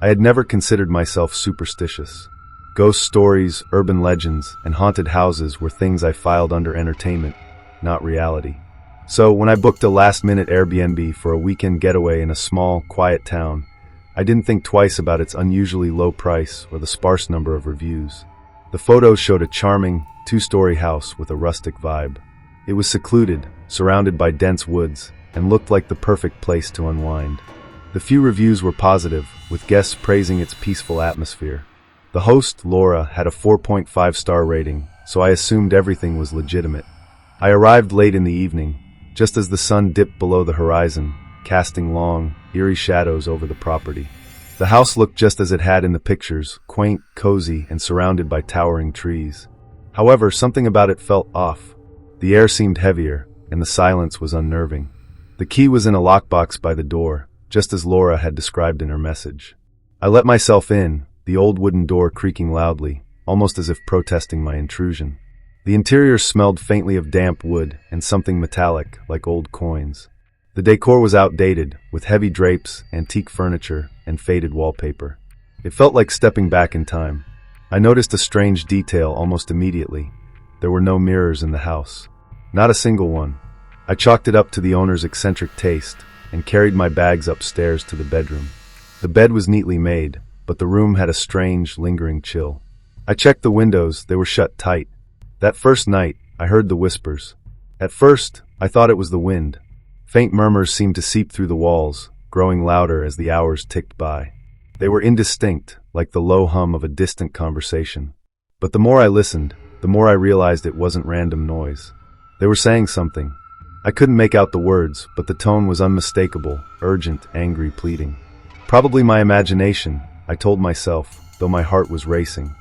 I had never considered myself superstitious. Ghost stories, urban legends, and haunted houses were things I filed under entertainment, not reality. So, when I booked a last-minute Airbnb for a weekend getaway in a small, quiet town, I didn't think twice about its unusually low price or the sparse number of reviews. The photos showed a charming, two-story house with a rustic vibe. It was secluded, surrounded by dense woods, and looked like the perfect place to unwind. The few reviews were positive, with guests praising its peaceful atmosphere. The host, Laura, had a 4.5-star rating, so I assumed everything was legitimate. I arrived late in the evening, just as the sun dipped below the horizon, casting long, eerie shadows over the property. The house looked just as it had in the pictures, quaint, cozy, and surrounded by towering trees. However, something about it felt off. The air seemed heavier, and the silence was unnerving. The key was in a lockbox by the door, just as Laura had described in her message. I let myself in, the old wooden door creaking loudly, almost as if protesting my intrusion. The interior smelled faintly of damp wood and something metallic, like old coins. The decor was outdated, with heavy drapes, antique furniture, and faded wallpaper. It felt like stepping back in time. I noticed a strange detail almost immediately. There were no mirrors in the house. Not a single one. I chalked it up to the owner's eccentric taste and carried my bags upstairs to the bedroom. The bed was neatly made, but the room had a strange, lingering chill. I checked the windows, they were shut tight. That first night, I heard the whispers. At first, I thought it was the wind. Faint murmurs seemed to seep through the walls, growing louder as the hours ticked by. They were indistinct, like the low hum of a distant conversation. But the more I listened, the more I realized it wasn't random noise. They were saying something. I couldn't make out the words, but the tone was unmistakable, urgent, angry, pleading. Probably my imagination, I told myself, though my heart was racing.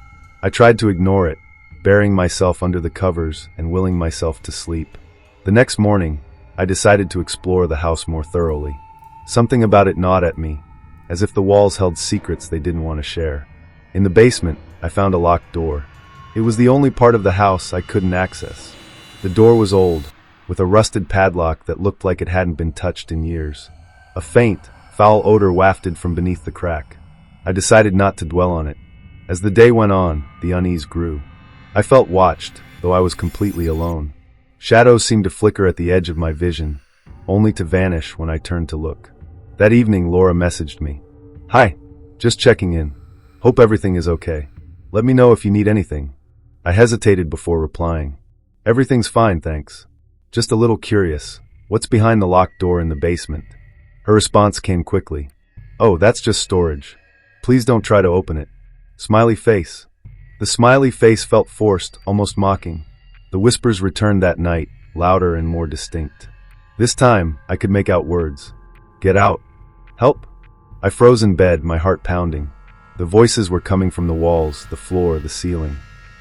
I tried to ignore it, burying myself under the covers and willing myself to sleep. The next morning, I decided to explore the house more thoroughly. Something about it gnawed at me, as if the walls held secrets they didn't want to share. In the basement, I found a locked door. It was the only part of the house I couldn't access. The door was old, with a rusted padlock that looked like it hadn't been touched in years. A faint, foul odor wafted from beneath the crack. I decided not to dwell on it. As the day went on, the unease grew. I felt watched, though I was completely alone. Shadows seemed to flicker at the edge of my vision, only to vanish when I turned to look. That evening, Laura messaged me. "Hi, just checking in. Hope everything is okay. Let me know if you need anything." I hesitated before replying. "Everything's fine, thanks. Just a little curious. What's behind the locked door in the basement?" Her response came quickly. "Oh, that's just storage. Please don't try to open it. Smiley face." The smiley face felt forced, almost mocking. The whispers returned that night, louder and more distinct. This time, I could make out words. "Get out. Help." I froze in bed, my heart pounding. The voices were coming from the walls, the floor, the ceiling.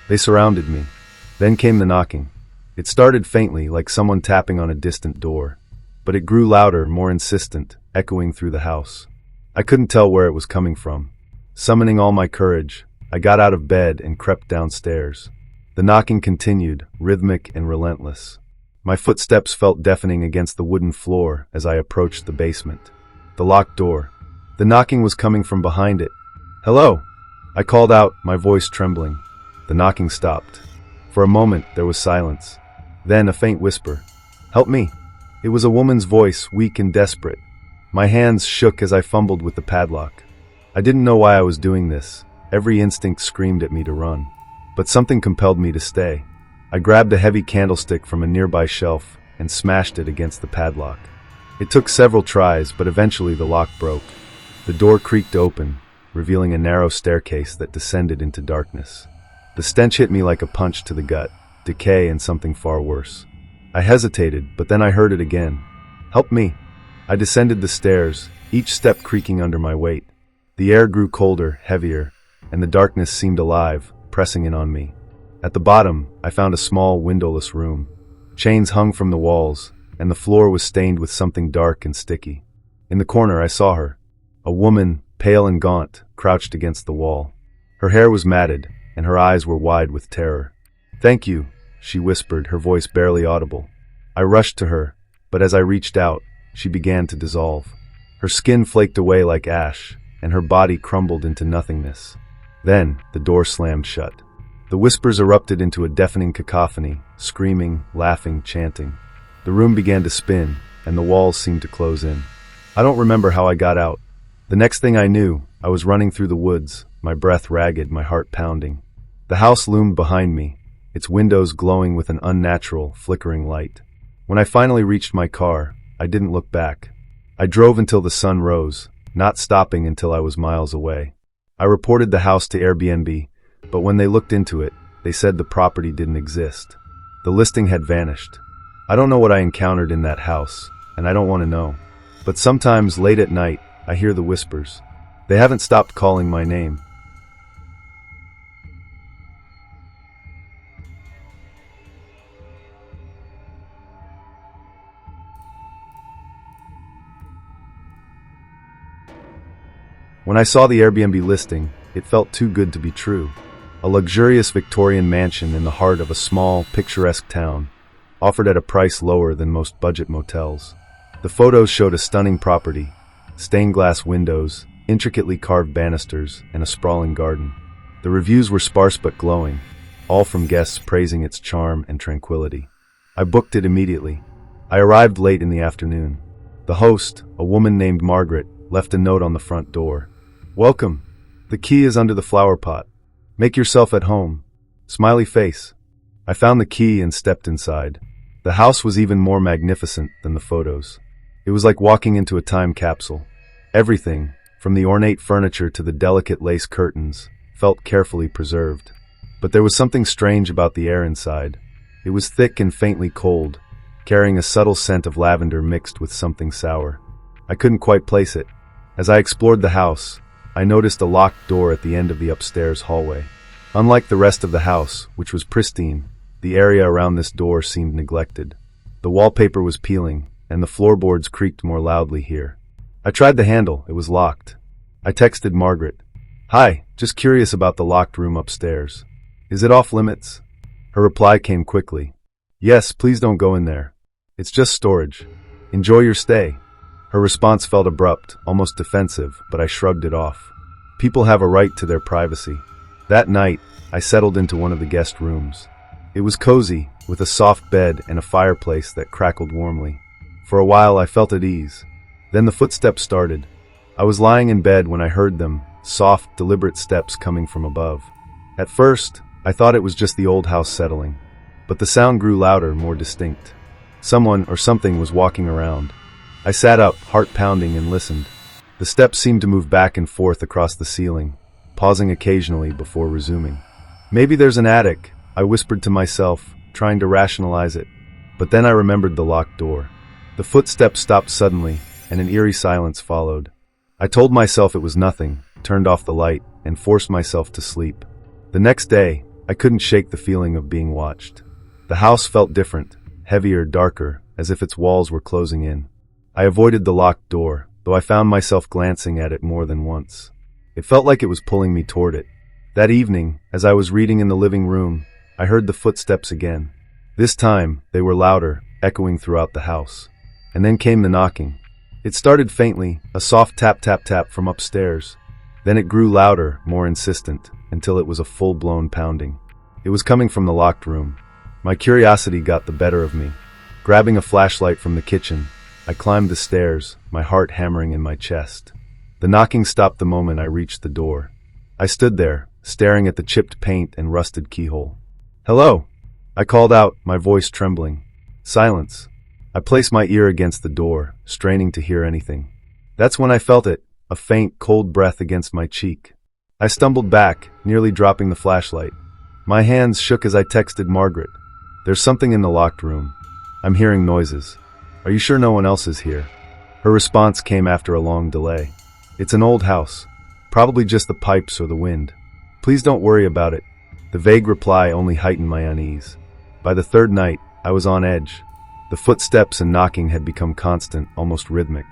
They surrounded me. Then came the knocking. It started faintly, like someone tapping on a distant door. But it grew louder, more insistent, echoing through the house. I couldn't tell where it was coming from. Summoning all my courage, I got out of bed and crept downstairs. The knocking continued, rhythmic and relentless. My footsteps felt deafening against the wooden floor as I approached the basement. The locked door. The knocking was coming from behind it. "Hello!" I called out, my voice trembling. The knocking stopped. For a moment, there was silence. Then a faint whisper. "Help me!" It was a woman's voice, weak and desperate. My hands shook as I fumbled with the padlock. I didn't know why I was doing this. Every instinct screamed at me to run. But something compelled me to stay. I grabbed a heavy candlestick from a nearby shelf and smashed it against the padlock. It took several tries, but eventually the lock broke. The door creaked open, revealing a narrow staircase that descended into darkness. The stench hit me like a punch to the gut, decay and something far worse. I hesitated, but then I heard it again. "Help me!" I descended the stairs, each step creaking under my weight. The air grew colder, heavier, and the darkness seemed alive, pressing in on me. At the bottom, I found a small, windowless room. Chains hung from the walls, and the floor was stained with something dark and sticky. In the corner, I saw her. A woman, pale and gaunt, crouched against the wall. Her hair was matted, and her eyes were wide with terror. "Thank you," she whispered, her voice barely audible. I rushed to her, but as I reached out, she began to dissolve. Her skin flaked away like ash, and her body crumbled into nothingness. Then, the door slammed shut. The whispers erupted into a deafening cacophony, screaming, laughing, chanting. The room began to spin, and the walls seemed to close in. I don't remember how I got out. The next thing I knew, I was running through the woods, my breath ragged, my heart pounding. The house loomed behind me, its windows glowing with an unnatural, flickering light. When I finally reached my car, I didn't look back. I drove until the sun rose, not stopping until I was miles away. I reported the house to Airbnb, but when they looked into it, they said the property didn't exist. The listing had vanished. I don't know what I encountered in that house, and I don't want to know. But sometimes, late at night, I hear the whispers. They haven't stopped calling my name. When I saw the Airbnb listing, it felt too good to be true. A luxurious Victorian mansion in the heart of a small, picturesque town, offered at a price lower than most budget motels. The photos showed a stunning property, stained glass windows, intricately carved banisters, and a sprawling garden. The reviews were sparse but glowing, all from guests praising its charm and tranquility. I booked it immediately. I arrived late in the afternoon. The host, a woman named Margaret, left a note on the front door. "Welcome. The key is under the flower pot. Make yourself at home." Smiley face. I found the key and stepped inside. The house was even more magnificent than the photos. It was like walking into a time capsule. Everything, from the ornate furniture to the delicate lace curtains, felt carefully preserved. But there was something strange about the air inside. It was thick and faintly cold, carrying a subtle scent of lavender mixed with something sour. I couldn't quite place it. As I explored the house, I noticed a locked door at the end of the upstairs hallway. Unlike the rest of the house, which was pristine, the area around this door seemed neglected. The wallpaper was peeling, and the floorboards creaked more loudly here. I tried the handle. It was locked. I texted Margaret. "Hi, just curious about the locked room upstairs. Is it off limits?" Her reply came quickly. "Yes, please don't go in there. It's just storage. Enjoy your stay." Her response felt abrupt, almost defensive, but I shrugged it off. People have a right to their privacy. That night, I settled into one of the guest rooms. It was cozy, with a soft bed and a fireplace that crackled warmly. For a while, I felt at ease. Then the footsteps started. I was lying in bed when I heard them, soft, deliberate steps coming from above. At first, I thought it was just the old house settling. But the sound grew louder, more distinct. Someone or something was walking around. I sat up, heart pounding, and listened. The steps seemed to move back and forth across the ceiling, pausing occasionally before resuming. "Maybe there's an attic," I whispered to myself, trying to rationalize it. But then I remembered the locked door. The footsteps stopped suddenly, and an eerie silence followed. I told myself it was nothing, turned off the light, and forced myself to sleep. The next day, I couldn't shake the feeling of being watched. The house felt different, heavier, darker, as if its walls were closing in. I avoided the locked door, though I found myself glancing at it more than once. It felt like it was pulling me toward it. That evening, as I was reading in the living room, I heard the footsteps again. This time, they were louder, echoing throughout the house. And then came the knocking. It started faintly, a soft tap tap tap from upstairs. Then it grew louder, more insistent, until it was a full-blown pounding. It was coming from the locked room. My curiosity got the better of me. Grabbing a flashlight from the kitchen, I climbed the stairs, my heart hammering in my chest. The knocking stopped the moment I reached the door. I stood there, staring at the chipped paint and rusted keyhole. "Hello!" I called out, my voice trembling. Silence. I placed my ear against the door, straining to hear anything. That's when I felt it, a faint, cold breath against my cheek. I stumbled back, nearly dropping the flashlight. My hands shook as I texted Margaret. "There's something in the locked room. I'm hearing noises. Are you sure no one else is here?" Her response came after a long delay. "It's an old house. Probably just the pipes or the wind. Please don't worry about it." The vague reply only heightened my unease. By the third night, I was on edge. The footsteps and knocking had become constant, almost rhythmic.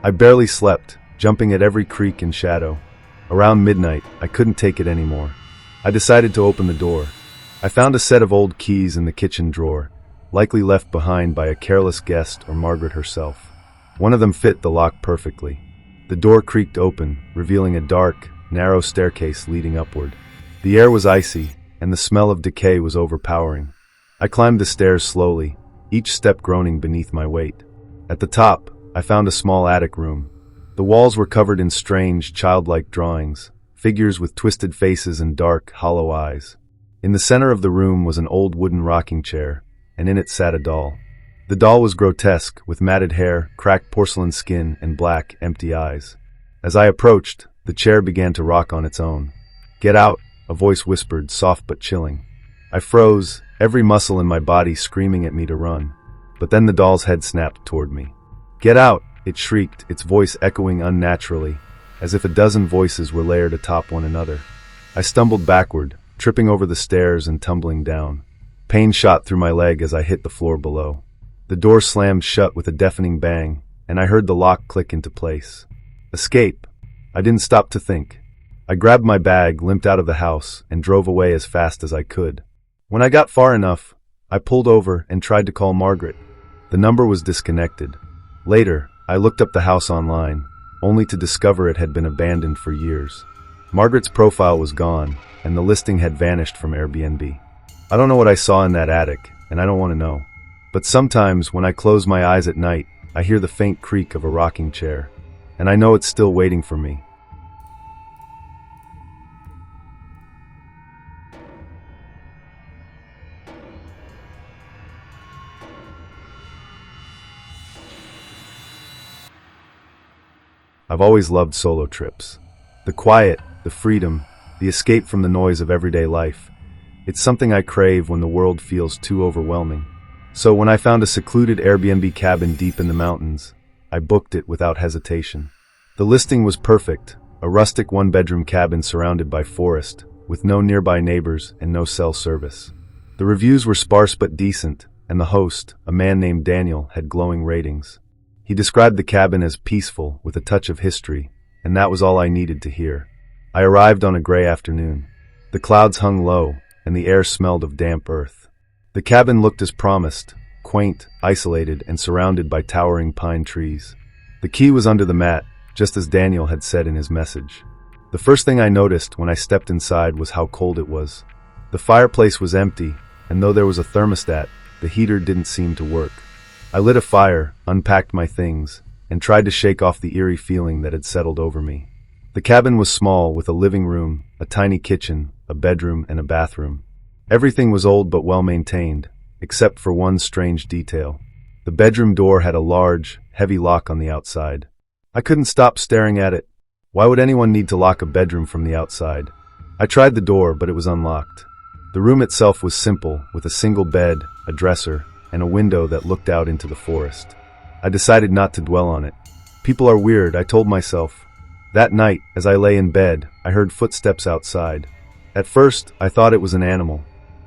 I barely slept, jumping at every creak and shadow. Around midnight, I couldn't take it anymore. I decided to open the door. I found a set of old keys in the kitchen drawer, likely left behind by a careless guest or Margaret herself. One of them fit the lock perfectly. The door creaked open, revealing a dark, narrow staircase leading upward. The air was icy, and the smell of decay was overpowering. I climbed the stairs slowly, each step groaning beneath my weight. At the top, I found a small attic room. The walls were covered in strange, childlike drawings, figures with twisted faces and dark, hollow eyes. In the center of the room was an old wooden rocking chair, and in it sat a doll. The doll was grotesque, with matted hair, cracked porcelain skin, and black, empty eyes. As I approached, the chair began to rock on its own. "Get out," a voice whispered, soft but chilling. I froze, every muscle in my body screaming at me to run. But then the doll's head snapped toward me. "Get out!" it shrieked, its voice echoing unnaturally, as if a dozen voices were layered atop one another. I stumbled backward, tripping over the stairs and tumbling down. Pain shot through my leg as I hit the floor below. The door slammed shut with a deafening bang, and I heard the lock click into place. Escape! I didn't stop to think. I grabbed my bag, limped out of the house, and drove away as fast as I could. When I got far enough, I pulled over and tried to call Margaret. The number was disconnected. Later, I looked up the house online, only to discover it had been abandoned for years. Margaret's profile was gone, and the listing had vanished from Airbnb. I don't know what I saw in that attic, and I don't want to know. But sometimes, when I close my eyes at night, I hear the faint creak of a rocking chair, and I know it's still waiting for me. I've always loved solo trips. The quiet, the freedom, the escape from the noise of everyday life. It's something I crave when the world feels too overwhelming. So when I found a secluded Airbnb cabin deep in the mountains, I booked it without hesitation. The listing was perfect, a rustic one-bedroom cabin surrounded by forest, with no nearby neighbors and no cell service. The reviews were sparse but decent, and the host, a man named Daniel, had glowing ratings. He described the cabin as peaceful, with a touch of history, and that was all I needed to hear. I arrived on a gray afternoon. The clouds hung low, and the air smelled of damp earth. The cabin looked as promised, quaint, isolated, and surrounded by towering pine trees. The key was under the mat, just as Daniel had said in his message. The first thing I noticed when I stepped inside was how cold it was. The fireplace was empty, and though there was a thermostat, the heater didn't seem to work. I lit a fire, unpacked my things, and tried to shake off the eerie feeling that had settled over me. The cabin was small, with a living room, a tiny kitchen, a bedroom, and a bathroom. Everything was old but well-maintained, except for one strange detail. The bedroom door had a large, heavy lock on the outside. I couldn't stop staring at it. Why would anyone need to lock a bedroom from the outside? I tried the door, but it was unlocked. The room itself was simple, with a single bed, a dresser, and a window that looked out into the forest. I decided not to dwell on it. People are weird, I told myself. That night, as I lay in bed, I heard footsteps outside. At first, I thought it was an animal.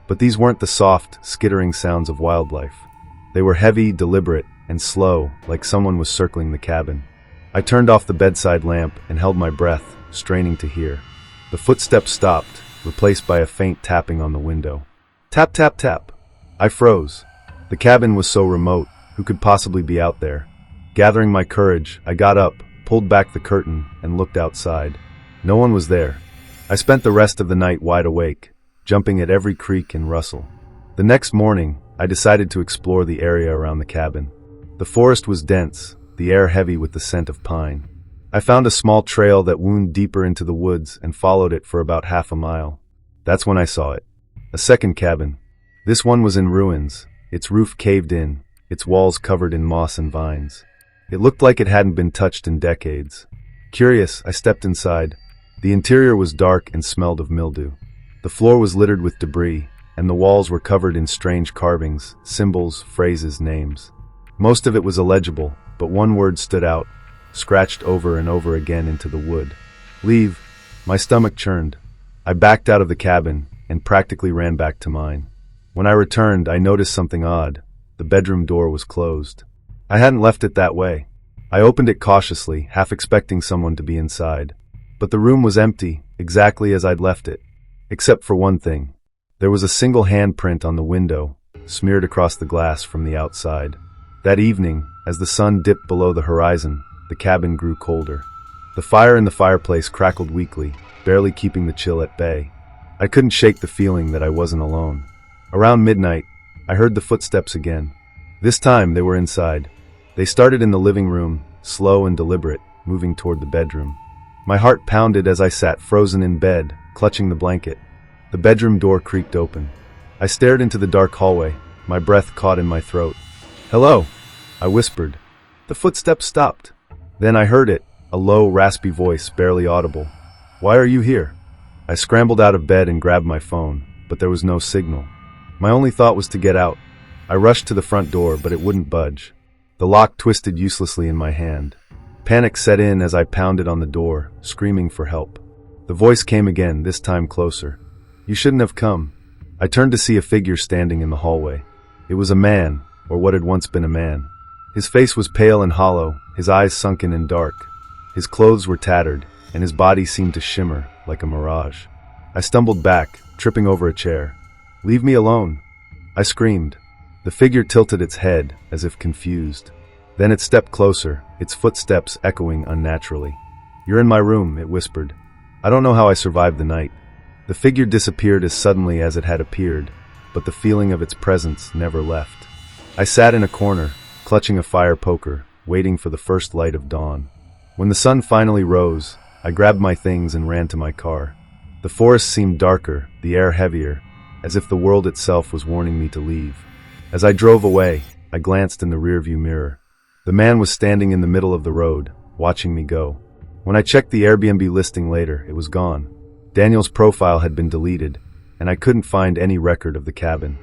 But these weren't the soft, skittering sounds of wildlife. They were heavy, deliberate, and slow, like someone was circling the cabin. I turned off the bedside lamp and held my breath, straining to hear. The footsteps stopped, replaced by a faint tapping on the window. Tap, tap, tap. I froze. The cabin was so remote, who could possibly be out there? Gathering my courage, I got up, pulled back the curtain, and looked outside. No one was there. I spent the rest of the night wide awake, jumping at every creak and rustle. The next morning, I decided to explore the area around the cabin. The forest was dense, the air heavy with the scent of pine. I found a small trail that wound deeper into the woods and followed it for about half a mile. That's when I saw it. A second cabin. This one was in ruins, its roof caved in, its walls covered in moss and vines. It looked like it hadn't been touched in decades. Curious, I stepped inside. The interior was dark and smelled of mildew. The floor was littered with debris, and the walls were covered in strange carvings, symbols, phrases, names. Most of it was illegible, but one word stood out, scratched over and over again into the wood. Leave. My stomach churned. I backed out of the cabin and practically ran back to mine. When I returned, I noticed something odd. The bedroom door was closed. I hadn't left it that way. I opened it cautiously, half expecting someone to be inside. But the room was empty, exactly as I'd left it. Except for one thing. There was a single handprint on the window, smeared across the glass from the outside. That evening, as the sun dipped below the horizon, the cabin grew colder. The fire in the fireplace crackled weakly, barely keeping the chill at bay. I couldn't shake the feeling that I wasn't alone. Around midnight, I heard the footsteps again. This time they were inside. They started in the living room, slow and deliberate, moving toward the bedroom. My heart pounded as I sat frozen in bed, clutching the blanket. The bedroom door creaked open. I stared into the dark hallway, my breath caught in my throat. "Hello," I whispered. The footsteps stopped. Then I heard it, a low, raspy voice, barely audible. "Why are you here?" I scrambled out of bed and grabbed my phone, but there was no signal. My only thought was to get out. I rushed to the front door, but it wouldn't budge. The lock twisted uselessly in my hand. Panic set in as I pounded on the door, screaming for help. The voice came again, this time closer. "You shouldn't have come." I turned to see a figure standing in the hallway. It was a man, or what had once been a man. His face was pale and hollow, his eyes sunken and dark. His clothes were tattered, and his body seemed to shimmer like a mirage. I stumbled back, tripping over a chair. "Leave me alone," I screamed. The figure tilted its head, as if confused. Then it stepped closer, its footsteps echoing unnaturally. "You're in my room," it whispered. I don't know how I survived the night. The figure disappeared as suddenly as it had appeared, but the feeling of its presence never left. I sat in a corner, clutching a fire poker, waiting for the first light of dawn. When the sun finally rose, I grabbed my things and ran to my car. The forest seemed darker, the air heavier, as if the world itself was warning me to leave. As I drove away, I glanced in the rearview mirror. The man was standing in the middle of the road, watching me go. When I checked the Airbnb listing later, it was gone. Daniel's profile had been deleted, and I couldn't find any record of the cabin.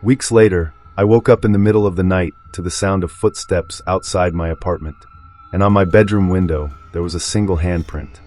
Weeks later, I woke up in the middle of the night to the sound of footsteps outside my apartment, and on my bedroom window, there was a single handprint.